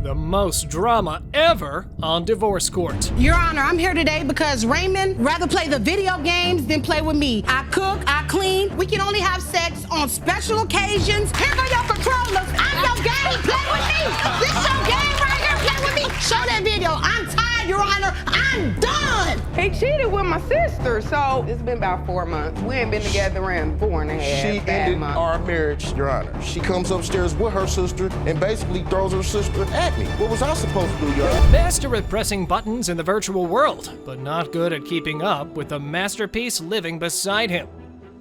The most drama ever on divorce court. Your Honor, I'm here today because Raymond rather play the video games than play with me. I cook, I clean. We can only have sex on special occasions. Here go your controllers. I'm your game. Play with me. This your game right here. Play with me. Show that video. I'm tired, Your Honor. I'm done. He cheated with my sister, so it's been about 4 months. We ain't been together around 4.5 She ended our marriage, Your Honor. She comes upstairs with her sister and basically throws her sister at me. What was I supposed to do, Your Honor? Master at pressing buttons in the virtual world, but not good at keeping up with the masterpiece living beside him.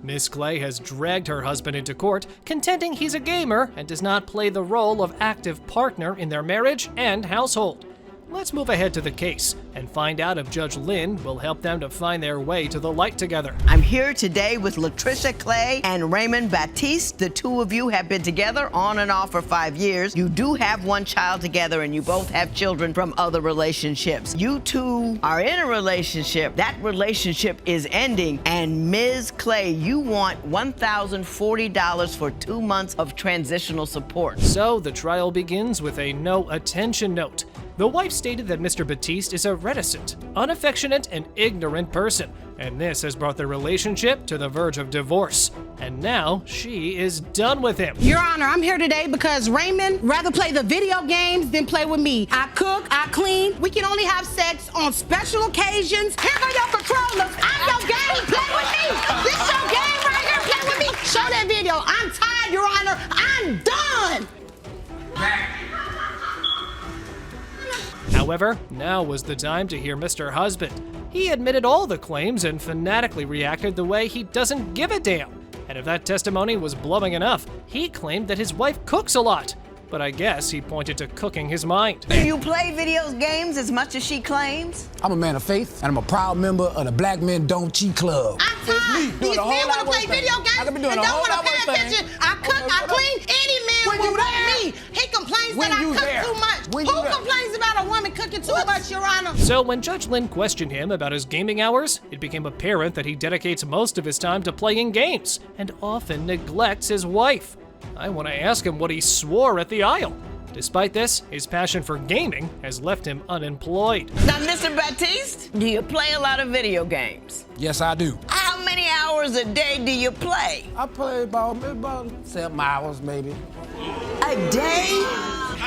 Miss Clay has dragged her husband into court, contending he's a gamer and does not play the role of active partner in their marriage and household. Let's move ahead to the case and find out if Judge Lynn will help them to find their way to the light together. I'm here today with Latricia Clay and Raymond Batiste. The two of you have been together on and off for 5 years. You do have one child together and you both have children from other relationships. You two are in a relationship. That relationship is ending. And Ms. Clay, you want $1,040 for 2 months of transitional support. So the trial begins with a no attention note. The wife stated that Mr. Batiste is a reticent, unaffectionate, and ignorant person, and this has brought their relationship to the verge of divorce. And now she is done with him. Your Honor, I'm here today because Raymond rather play the video games than play with me. I cook, I clean. We can only have sex on special occasions. Here go your controllers. I'm your game. Play with me. This your game right here. Play with me. Show that video. I'm tired, Your Honor. I'm done. However, now was the time to hear Mr. Husband. He admitted all the claims and fanatically reacted the way he doesn't give a damn. And if that testimony was blowing enough, he claimed that his wife cooks a lot. But I guess he pointed to cooking his mind. Do you play video games as much as she claims? I'm a man of faith, and I'm a proud member of the Black Men Don't Cheat Club. I'm tired. These men want to play video games and don't want to pay attention. I cook, I clean. Any man will want me. He complains that I cook too much. Who complains about a woman cooking too much, Your Honor? So when Judge Lynn questioned him about his gaming hours, it became apparent that he dedicates most of his time to playing games and often neglects his wife. I want to ask him what he swore at the aisle. Despite this, his passion for gaming has left him unemployed. Now, Mr. Batiste, do you play a lot of video games? Yes, I do. How many hours a day do you play? I play about 7 hours, maybe. A day?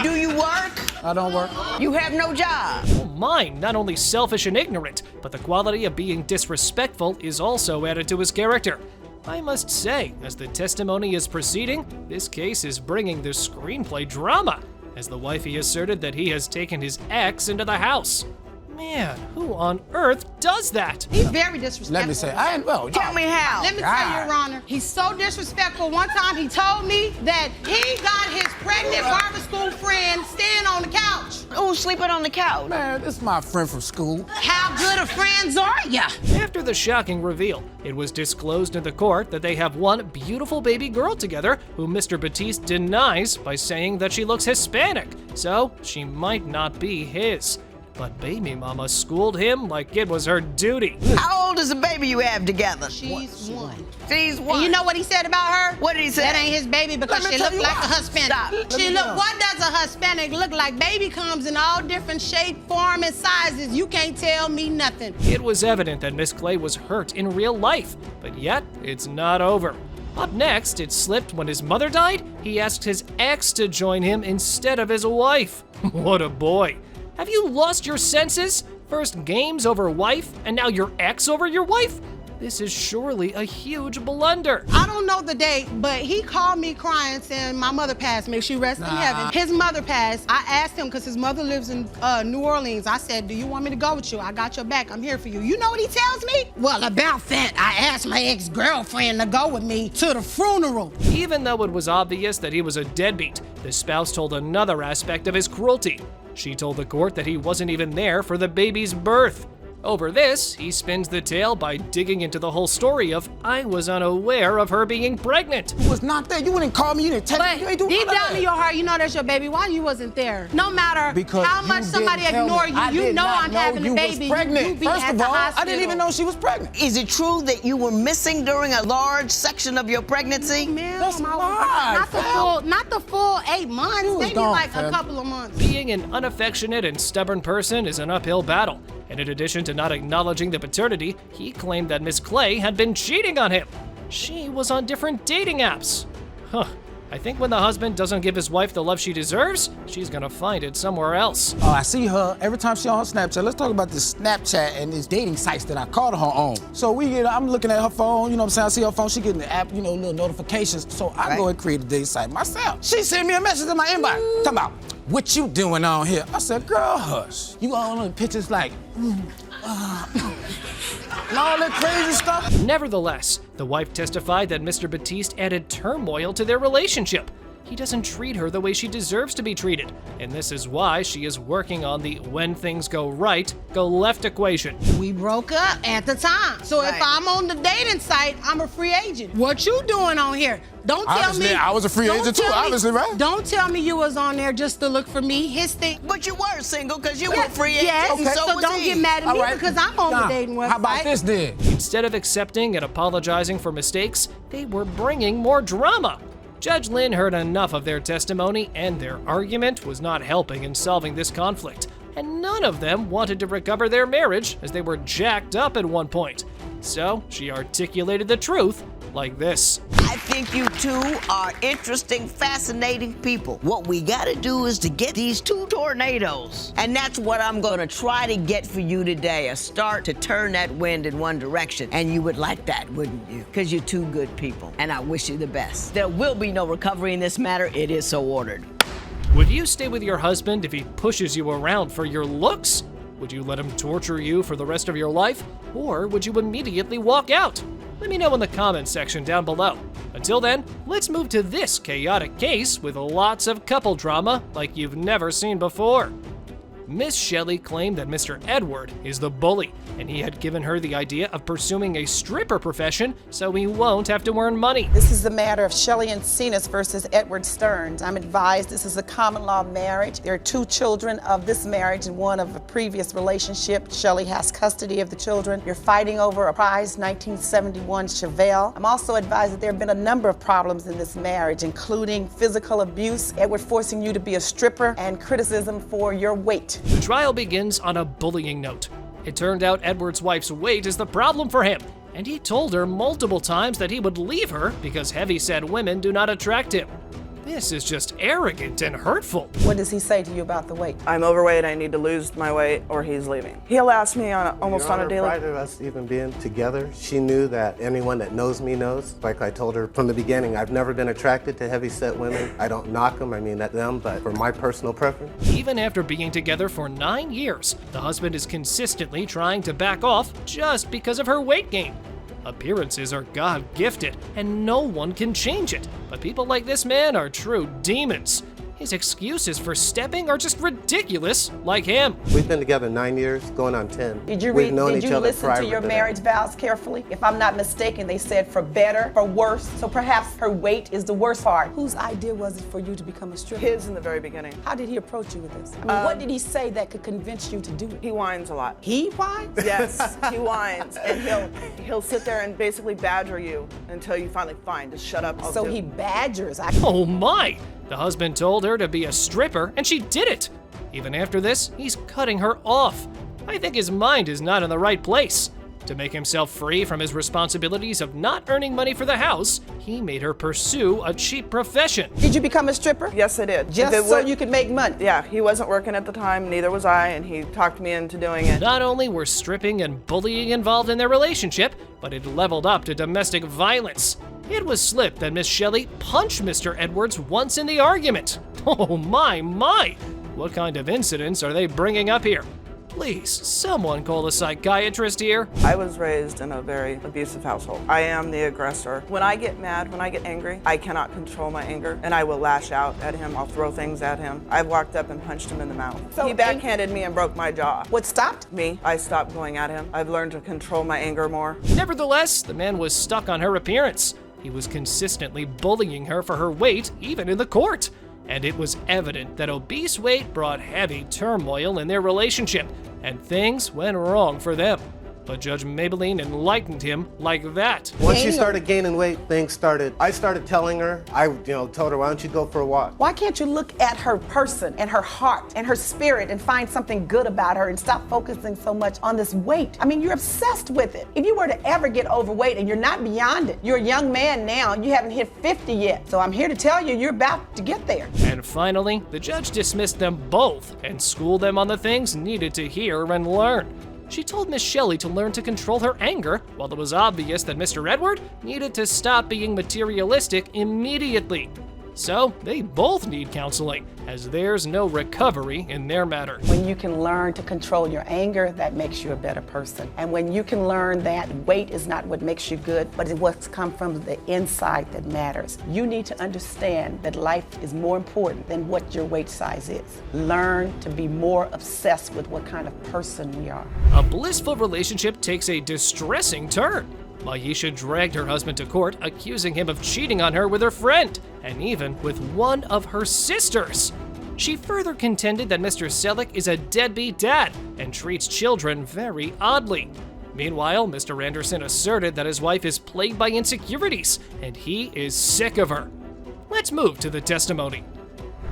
Do you work? I don't work. You have no job. Oh, mine, not only selfish and ignorant, but the quality of being disrespectful is also added to his character. I must say, as the testimony is proceeding, this case is bringing the screenplay drama, as the wifey asserted that he has taken his ex into the house. Man, who on earth does that? He's very disrespectful. Let me say, Tell me how. Let me tell you, Your Honor, he's so disrespectful. One time he told me that he got his pregnant barber school friend staying on the couch. Who's sleeping on the couch? Man, this is my friend from school. How good of friends are ya? After the shocking reveal, it was disclosed in the court that they have one beautiful baby girl together who Mr. Batiste denies by saying that she looks Hispanic, so she might not be his. But baby mama schooled him like it was her duty. How old is the baby you have together? She's one. She's one. And you know what he said about her? What did he say? That ain't his baby because Let me she tell look you like why. a Hispanic. Stop. What does a Hispanic look like? Baby comes in all different shape, form, and sizes. You can't tell me nothing. It was evident that Miss Clay was hurt in real life, but yet it's not over. Up next, it slipped when his mother died. He asked his ex to join him instead of his wife. What a boy. Have you lost your senses? First games over wife, and now your ex over your wife? This is surely a huge blunder. I don't know the date, but he called me crying saying my mother passed. May she rest in heaven. His mother passed. I asked him because his mother lives in New Orleans. I said, do you want me to go with you? I got your back. I'm here for you. You know what he tells me? Well, about that, I asked my ex-girlfriend to go with me to the funeral. Even though it was obvious that he was a deadbeat, the spouse told another aspect of his cruelty. She told the court that he wasn't even there for the baby's birth. Over this, he spins the tale by digging into the whole story of, I was unaware of her being pregnant. You was not there. You wouldn't call me. You didn't text me. You ain't But do deep none of down that. in your heart, you know that's your baby. Why you wasn't there? No matter Because how you much somebody didn't tell ignore me. you, I you did know not I'm know having you a was baby. pregnant. You be First at of the all, I hospital. didn't even know she was pregnant. Is it true that you were missing during a large section of your pregnancy? Ma'am, That's I was- lies, not the full 8 months. You was Maybe gone, like a fam. couple of months. Being an unaffectionate and stubborn person is an uphill battle, and in addition to not acknowledging the paternity, he claimed that Miss Clay had been cheating on him. She was on different dating apps. Huh. I think when the husband doesn't give his wife the love she deserves, she's gonna find it somewhere else. Oh, I see her every time she on her Snapchat. Let's talk about this Snapchat and these dating sites that I caught her on. So I'm looking at her phone, you know what I'm saying? I see her phone, she getting the app, you know, little notifications. So I go and create a dating site myself. She sent me a message in my inbox, talking about, what you doing on here? I said, girl, hush. You all on the pictures like, and all that crazy stuff. Nevertheless, the wife testified that Mr. Batiste added turmoil to their relationship. He doesn't treat her the way she deserves to be treated, and this is why she is working on the when things go right, go left equation. We broke up at the time. So if Right. I'm on the dating site, I'm a free agent. What you doing on here? Don't tell Obviously, me. I was a free don't agent too, tell me- obviously, right? Don't tell me you was on there just to look for me. His thing. But you were single because you were free agent. Yes, and so was don't he. get mad at All me right. because I'm on the Now, dating website. How about this then? Instead of accepting and apologizing for mistakes, they were bringing more drama. Judge Lynn heard enough of their testimony, and their argument was not helping in solving this conflict. And none of them wanted to recover their marriage, as they were jacked up at one point. So she articulated the truth like this. I think you two are interesting, fascinating people. What we gotta do is to get these two tornadoes. And that's what I'm gonna try to get for you today, a start to turn that wind in one direction. And you would like that, wouldn't you? Because you're two good people, and I wish you the best. There will be no recovery in this matter. It is so ordered. Would you stay with your husband if he pushes you around for your looks? Would you let him torture you for the rest of your life? Or would you immediately walk out? Let me know in the comments section down below. Until then, let's move to this chaotic case with lots of couple drama like you've never seen before. Miss Shelley claimed that Mr. Edward is the bully, and he had given her the idea of pursuing a stripper profession so he won't have to earn money. This is the matter of Shelley Encinas versus Edward Stearns. I'm advised this is a common law marriage. There are 2 children of this marriage and one of a previous relationship. Shelley has custody of the children. You're fighting over a prized 1971 Chevelle. I'm also advised that there have been a number of problems in this marriage, including physical abuse, Edward forcing you to be a stripper, and criticism for your weight. The trial begins on a bullying note. It turned out Edward's wife's weight is the problem for him, and he told her multiple times that he would leave her because heavy-set women do not attract him. This is just arrogant and hurtful. What does he say to you about the weight? I'm overweight, I need to lose my weight or he's leaving. He'll ask me almost on a daily. Prior to us even being together, she knew that anyone that knows me knows. Like I told her from the beginning, I've never been attracted to heavy-set women. I don't knock them, I mean at them, but for my personal preference. Even after being together for 9 years, the husband is consistently trying to back off just because of her weight gain. Appearances are God-gifted, and no one can change it. But people like this man are true demons. His excuses for stepping are just ridiculous, like him. We've been together 9 years, going on 10. Did you We've known did each you other listen prior to your that. marriage vows carefully? If I'm not mistaken, they said for better, for worse. So perhaps her weight is the worst part. Whose idea was it for you to become a stripper? His in the very beginning. How did he approach you with this? I mean, what did he say that could convince you to do it? He whines a lot. He whines? Yes, he whines, and he'll sit there and basically badger you until you finally fine, just shut up. I'll So do he it. badgers. Oh my! The husband told her to be a stripper, and she did it! Even after this, he's cutting her off. I think his mind is not in the right place. To make himself free from his responsibilities of not earning money for the house, he made her pursue a cheap profession. Did you become a stripper? Yes, I did. Just If it so would- you could make money? Yeah, he wasn't working at the time, neither was I, and he talked me into doing it. Not only were stripping and bullying involved in their relationship, but it leveled up to domestic violence. It was slipped that Miss Shelley punched Mr. Edwards once in the argument. Oh my! What kind of incidents are they bringing up here? Please, someone call a psychiatrist here. I was raised in a very abusive household. I am the aggressor. When I get mad, when I get angry, I cannot control my anger, and I will lash out at him. I'll throw things at him. I've walked up and punched him in the mouth. He backhanded me and broke my jaw. What stopped? Me. I stopped going at him. I've learned to control my anger more. Nevertheless, the man was stuck on her appearance. He was consistently bullying her for her weight, even in the court. And it was evident that obese weight brought heavy turmoil in their relationship, and things went wrong for them. But Judge Maybelline enlightened him like that. Once she started gaining weight, I started telling her, I told her, why don't you go for a walk? Why can't you look at her person and her heart and her spirit and find something good about her and stop focusing so much on this weight? I mean, you're obsessed with it. If you were to ever get overweight and you're not beyond it, you're a young man now, you haven't hit 50 yet. So I'm here to tell you, you're about to get there. And finally, the judge dismissed them both and schooled them on the things needed to hear and learn. She told Miss Shelley to learn to control her anger, while it was obvious that Mr. Edward needed to stop being materialistic immediately. So they both need counseling, as there's no recovery in their matter. When you can learn to control your anger, that makes you a better person. And when you can learn that weight is not what makes you good, but it's what's come from the inside that matters. You need to understand that life is more important than what your weight size is. Learn to be more obsessed with what kind of person we are. A blissful relationship takes a distressing turn. Maisha dragged her husband to court, accusing him of cheating on her with her friend, and even with one of her sisters. She further contended that Mr. Selleck is a deadbeat dad and treats children very oddly. Meanwhile, Mr. Anderson asserted that his wife is plagued by insecurities, and he is sick of her. Let's move to the testimony.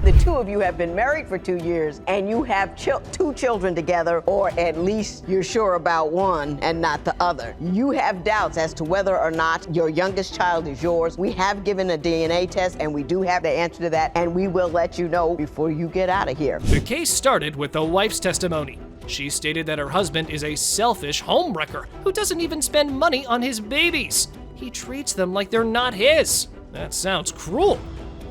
The two of you have been married for 2 years, and you have two children together, or at least you're sure about one and not the other. You have doubts as to whether or not your youngest child is yours. We have given a DNA test, and we do have the answer to that, and we will let you know before you get out of here. The case started with the wife's testimony. She stated that her husband is a selfish homewrecker who doesn't even spend money on his babies. He treats them like they're not his. That sounds cruel.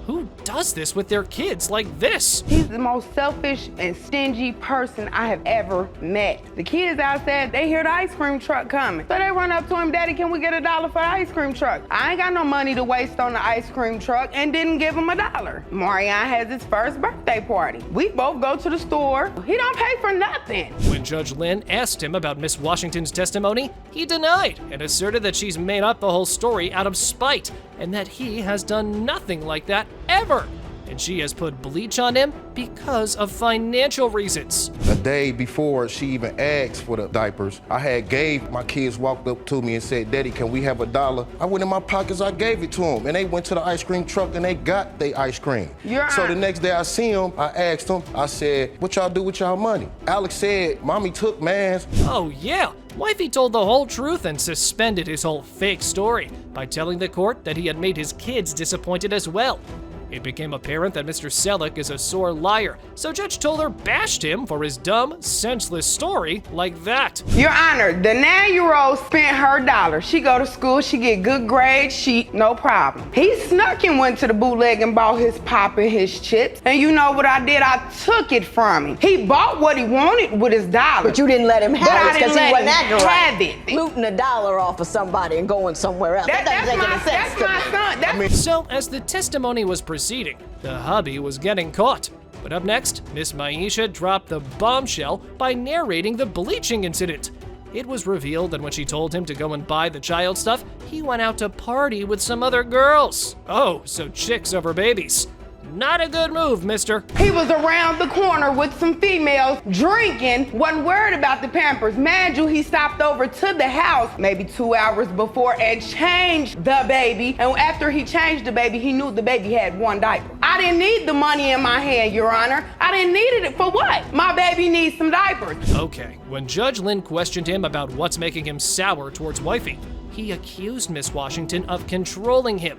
Who does this with their kids like this? He's the most selfish and stingy person I have ever met. The kids outside, they hear the ice cream truck coming. So they run up to him, Daddy, can we get $1 for the ice cream truck? I ain't got no money to waste on the ice cream truck and didn't give him $1. Marianne has his first birthday party. We both go to the store. He don't pay for nothing. When Judge Lynn asked him about Miss Washington's testimony, he denied and asserted that she's made up the whole story out of spite and that he has done nothing like that ever. And she has put bleach on him because of financial reasons. A day before she even asked for the diapers, my kids walked up to me and said, Daddy, can we have $1? I went in my pockets, I gave it to them, and they went to the ice cream truck and they got their ice cream. So the next day I see them, I asked them, I said, what y'all do with y'all money? Alex said, Mommy took man's. Oh yeah, Wifey told the whole truth and suspended his whole fake story by telling the court that he had made his kids disappointed as well. It became apparent that Mr. Selleck is a sore liar, so Judge Toller bashed him for his dumb, senseless story like that. Your Honor, the 9-year-old spent her $1. She go to school, she get good grades, no problem. He snuck and went to the bootleg and bought his pop and his chips. And you know what I did? I took it from him. He bought what he wanted with his $1. But you didn't let him have it because he wasn't acting right. It. Looting $1 off of somebody and going somewhere else. That doesn't make any sense to me. So, as the testimony was proceeding, the hubby was getting caught. But up next, Miss Maisha dropped the bombshell by narrating the bleaching incident. It was revealed that when she told him to go and buy the child stuff, he went out to party with some other girls. Oh, so chicks over babies. Not a good move, mister. He was around the corner with some females drinking, wasn't worried about the Pampers. Mind you, he stopped over to the house maybe 2 hours before and changed the baby. And after he changed the baby, he knew the baby had one diaper. I didn't need the money in my hand, Your Honor. I didn't need it for what? My baby needs some diapers. Okay, when Judge Lynn questioned him about what's making him sour towards wifey, he accused Miss Washington of controlling him.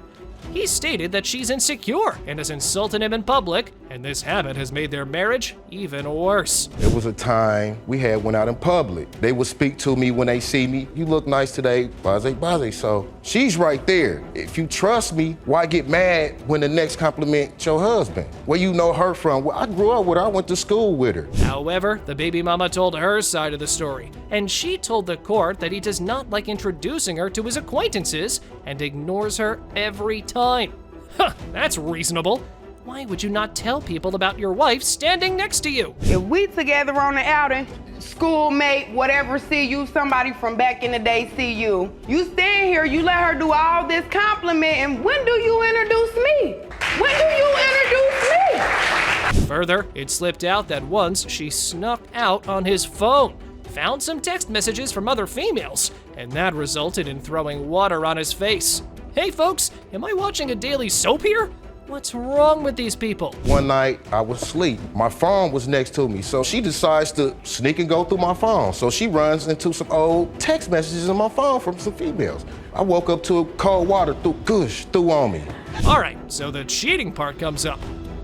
He stated that she's insecure and has insulted him in public, and this habit has made their marriage even worse. There was a time we had went out in public. They would speak to me when they see me. You look nice today, blase. So she's right there. If you trust me, why get mad when the next compliment your husband? Where you know her from? Well, I grew up with her. I went to school with her. However, the baby mama told her side of the story, and she told the court that he does not like introducing her to his acquaintances and ignores her every time. Huh, that's reasonable. Why would you not tell people about your wife standing next to you? If we together on the outing, schoolmate, whatever, see you, somebody from back in the day see you. You stand here, you let her do all this compliment, and when do you introduce me? When do you introduce me? Further, it slipped out that once she snuck out on his phone, found some text messages from other females, and that resulted in throwing water on his face. Hey folks, am I watching a daily soap here? What's wrong with these people? One night, I was asleep. My phone was next to me, so she decides to sneak and go through my phone. So she runs into some old text messages on my phone from some females. I woke up to cold water threw on me. All right, so the cheating part comes up.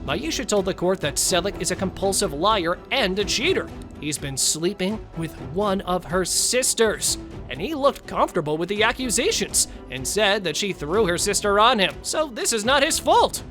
Maisha told the court that Selleck is a compulsive liar and a cheater. He's been sleeping with one of her sisters, and he looked comfortable with the accusations and said that she threw her sister on him, so this is not his fault.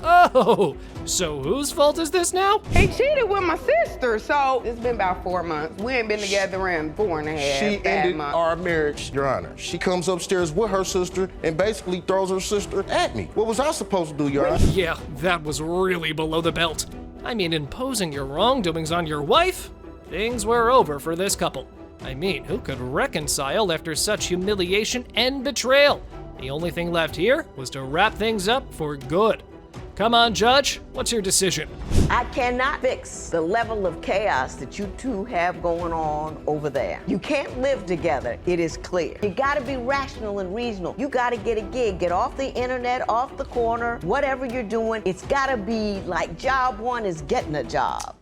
Oh, so whose fault is this now? He cheated with my sister, so it's been about 4 months. We ain't been together in 4.5 She bad ended months. our marriage, Your Honor. She comes upstairs with her sister and basically throws her sister at me. What was I supposed to do, Your Honor? Yeah, that was really below the belt. I mean, imposing your wrongdoings on your wife? Things were over for this couple. I mean, who could reconcile after such humiliation and betrayal? The only thing left here was to wrap things up for good. Come on, Judge, what's your decision? I cannot fix the level of chaos that you two have going on over there. You can't live together, it is clear. You gotta be rational and reasonable. You gotta get a gig, get off the internet, off the corner, whatever you're doing. It's gotta be like job one is getting a job.